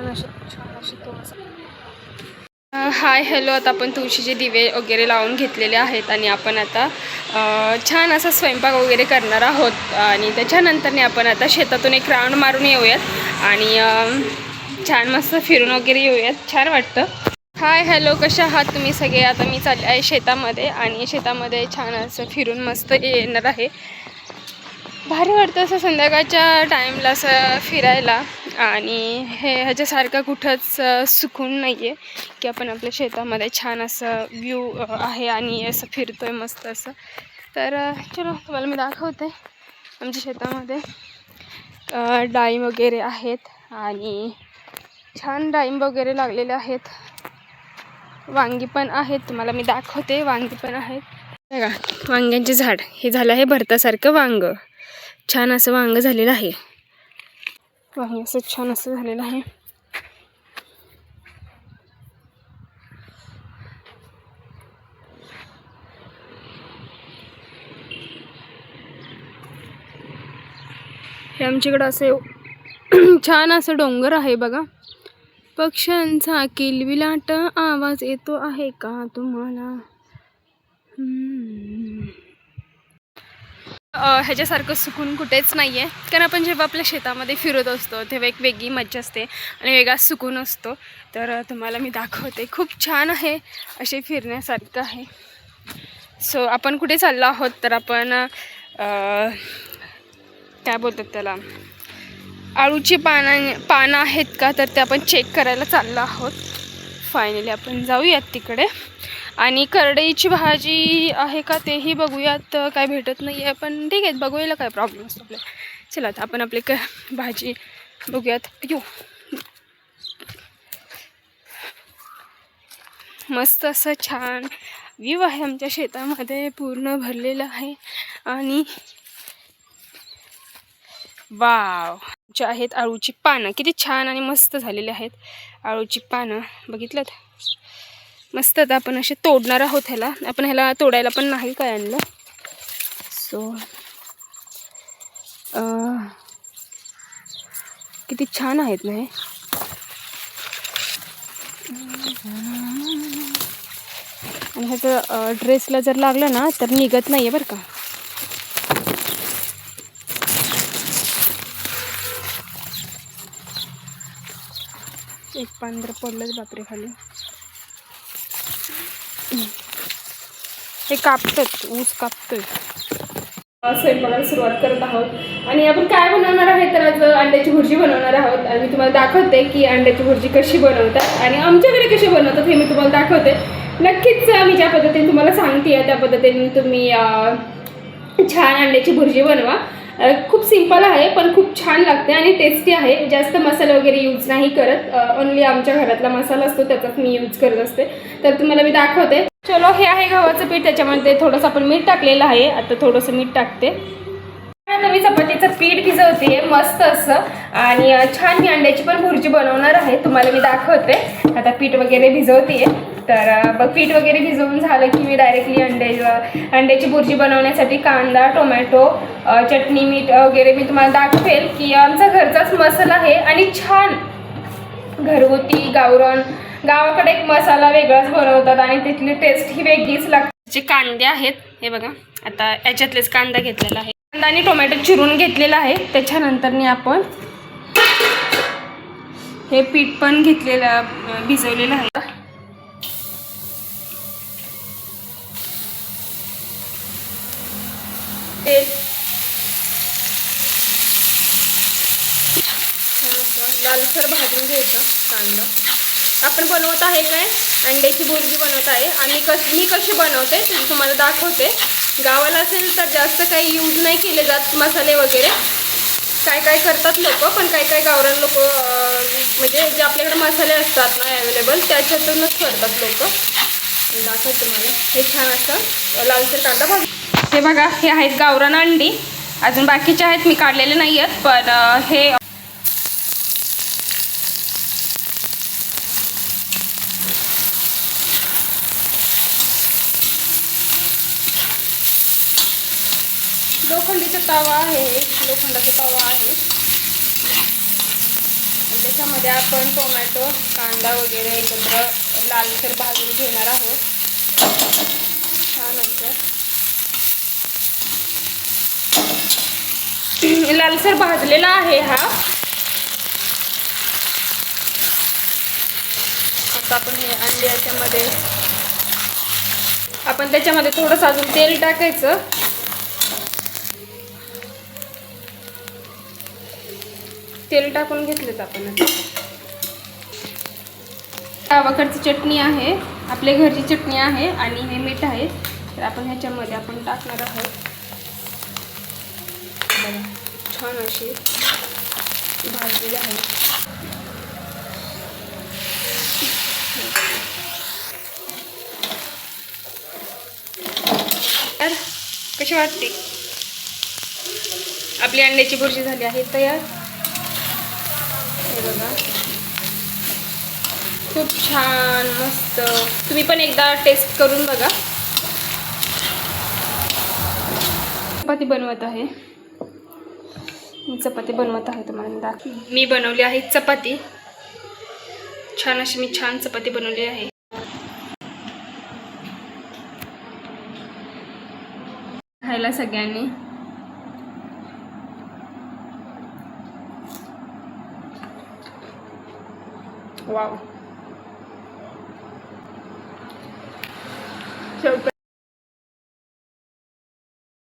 छान अशी hi hello. आता आपण तुळशीचे दिवे वगैरे लावून घेतलेले आहेत आणि आपण आता छान असा स्वयंपाक वगैरे करणार आहोत आणि त्याच्यानंतरने आपण आता शेतातून एक राऊंड मारून येऊयात आणि छान मस्त फिरून वगैरे येऊयात. छान वाटतं. हाय हॅलो, कशा आहात तुम्ही सगळे. आता मी चालले आहे शेतामध्ये आणि शेतामध्ये छान असं फिरून मस्त येणार आहे. भारी वाटतं असं संध्याकाळच्या टाईमला असं फिरायला आणि ह्याच्यासारखं कुठंच सुकून नाही आहे की आपण आपल्या शेतामध्ये छान असं व्ह्यू आहे आणि असं फिरतो आहे मस्त असं. तर चलो तुम्हाला मी दाखवते. आमच्या शेतामध्ये डाळिंब वगैरे आहेत आणि छान डाळिंब वगैरे लागलेले आहेत. वांगी पण आहेत, तुम्हाला मी दाखवते. वांगी पण आहेत बघा. वांग्यांचे झाड हे झालं आहे भरतासारखं वांग. छान असं वांग झालेलं आहे. वांग असं छान असं झालेलं आहे. हे आमच्याकडं असे छान असं डोंगर आहे बघा. पक्ष्यांचा किलबिलाट आवाज येतो आहे का तुम्हाला. ह्याच्यासारखं सुकून कुठेच नाही आहे. कारण आपण जेव्हा आपल्या शेतामध्ये फिरत असतो तेव्हा एक वेगळी मज्जा असते आणि वेगळा सुकून असतो. तर तुम्हाला मी दाखवते. खूप छान आहे, असे फिरण्यासारखं आहे. सो आपण कुठे चाललो आहोत तर आपण काय बोलतात त्याला, आळूची पानं आहेत का तर ते आपण चेक करायला चाललो आहोत. फायनली आपण जाऊयात तिकडे. आणि करडईची भाजी आहे का तेही बघूयात. काय भेटत नाही आहे पण ठीक आहे, बघूयाला काय प्रॉब्लेम असतो आपल्या. चला आता आपण आपली भाजी बघूयात. मस्त असं छान व्ह्यू आहे आमच्या शेतामध्ये, पूर्ण भरलेलं आहे. आणि वाव, जे आहेत आळूची पानं किती छान आणि मस्त झालेले आहेत. आळूची पानं बघितलं मस्त. आता आपण असे तोडणार आहोत ह्याला. आपण ह्याला तोडायला पण नाही काय आणलं. सो किती छान आहेत ना हे. आणि ह्याचं ड्रेसला जर लागलं ना तर निघत नाही आहे बरं का. एक पांढरं पडलंच बापरे खाली. हे कापतात, ऊस कापतोय. स्वयंपाकाला सुरुवात करत आहोत आणि आपण काय बनवणार आहे तर आज अंड्याची भुर्जी बनवणार आहोत. आणि मी तुम्हाला दाखवते की अंड्याची भुर्जी कशी बनवतात आणि आमच्याकडे कशी बनवतात हे मी तुम्हाला दाखवते. नक्कीच मी ज्या पद्धतीने तुम्हाला सांगते त्या पद्धतीने तुम्ही छान अंड्याची भुर्जी बनवा. खूप सिंपल आहे पण खूप छान लागते आणि टेस्टी आहे. जास्त मसाले वगैरे यूज नाही करत. ओन्ली आमच्या घरातला मसाला असतो त्याचाच मी यूज करत असते. तर तुम्हाला मी दाखवते. चलो, हे आहे गव्हाचं पीठ. त्याच्यामध्ये थोडंसं आपण मीठ टाकलेलं आहे. आता थोडंसं मीठ टाकते. आता मी चपातीचं पीठ भिजवते मस्त असं आणि छान मी अंड्याची पण भुर्जी बनवणार आहे. तुम्हाला मी दाखवते. आता पीठ वगैरे भिजवते. तर पीठ वगैरे भिजवून झालं की मी डायरेक्टली अंड्याची भुर्जी बनवण्यासाठी कांदा, टोमॅटो, चटणी, मीठ वगैरे मी तुम्हाला दाखवेल की आमचा घरचाच मसाला आहे आणि छान घरगुती गावरान. गावाकडे एक मसाला वेगळाच बनवतात आणि तिथली टेस्ट ही वेगळीच लागते. जे कांदे आहेत हे बघा, आता याच्यातलेच कांदा घेतलेला आहे. कांदा आणि टोमॅटो चिरून घेतलेला आहे. त्याच्यानंतरनी आपण हे पीठ पण घेतलेलं भिजवलेलं आहे. तेल लालसर भाजून घ्यायचा कांदा. आपण बनवत आहे काय, अंड्याची भुर्जी बनवत आहे आणि मी कशी बनवते ते तुम्हाला दाखवते. गावाला असेल तर जास्त काही यूज नाही केले जात मसाले वगैरे. काय काय करतात लोक, पण काय गावरान लोक म्हणजे जे आपल्याकडे मसाले असतात ना अवेलेबल त्याच्यातूनच करतात लोक. दाखवते तुम्हाला. हे छान असं लालसर कांदा भाजून. हे बघा, हे आहेत गावरान अंडी. अजून बाकीचे आहेत, मी काढलेले नाही आहेत. पण हे लोखंडीचा तवा आहे, लोखंडाचा तवा आहे. त्याच्यामध्ये आपण टोमॅटो कांदा वगैरे एकत्र लालसर भाजून घेणार आहोत. त्यानंतर लालसर भाजलेला आहे हा. आता आपण हे अंडे याच्यामध्ये आपण त्याच्यामध्ये थोडंसं अजून तेल टाकायचं. तेल टाकून घेतलेत आपण. आता गावाकडची चटणी आहे, आपल्या घरची चटणी आहे आणि हे मीठ आहे. तर आपण ह्याच्यामध्ये आपण टाकणार आहोत. बघा छान अशी भाजलेली आहे. तर कशी वाटते? आपली अंड्याची भुर्जी झाली आहे तयार. हे बघा खूप छान मस्त. तुम्ही पण एकदा टेस्ट करून बघा. चपाती बनवत आहे. चपाती बनवत आहे तुम्हाला मी बनवली आहे चपाती. छान अशी मी छान चपाती बनवली आहे. खायला सगळ्यांनी. वाव.